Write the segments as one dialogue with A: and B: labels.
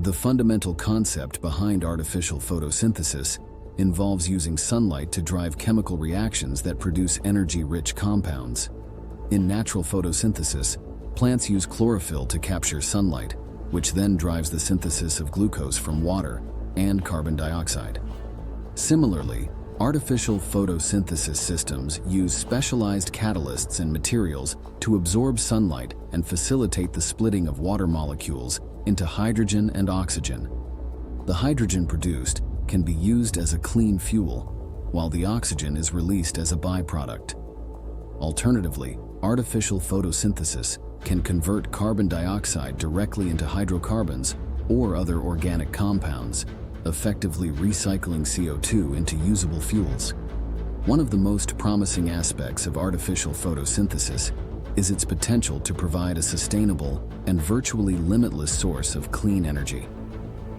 A: The fundamental concept behind artificial photosynthesis involves using sunlight to drive chemical reactions that produce energy-rich compounds. In natural photosynthesis, plants use chlorophyll to capture sunlight, which then drives the synthesis of glucose from water and carbon dioxide. Similarly, artificial photosynthesis systems use specialized catalysts and materials to absorb sunlight and facilitate the splitting of water molecules into hydrogen and oxygen. The hydrogen produced can be used as a clean fuel, while the oxygen is released as a byproduct. Alternatively, artificial photosynthesis can convert carbon dioxide directly into hydrocarbons or other organic compounds, effectively recycling CO2 into usable fuels. One of the most promising aspects of artificial photosynthesis is its potential to provide a sustainable and virtually limitless source of clean energy.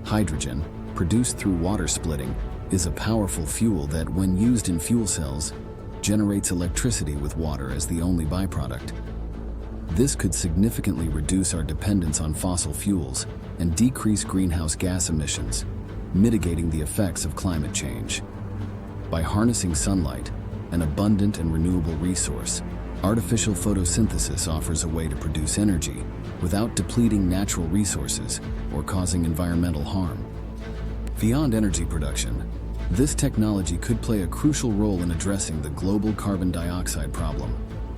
A: Hydrogen, produced through water splitting, is a powerful fuel that, when used in fuel cells, generates electricity with water as the only byproduct. This could significantly reduce our dependence on fossil fuels and decrease greenhouse gas emissions, mitigating the effects of climate change. By harnessing sunlight, an abundant and renewable resource, artificial photosynthesis offers a way to produce energy without depleting natural resources or causing environmental harm. Beyond energy production, this technology could play a crucial role in addressing the global carbon dioxide problem.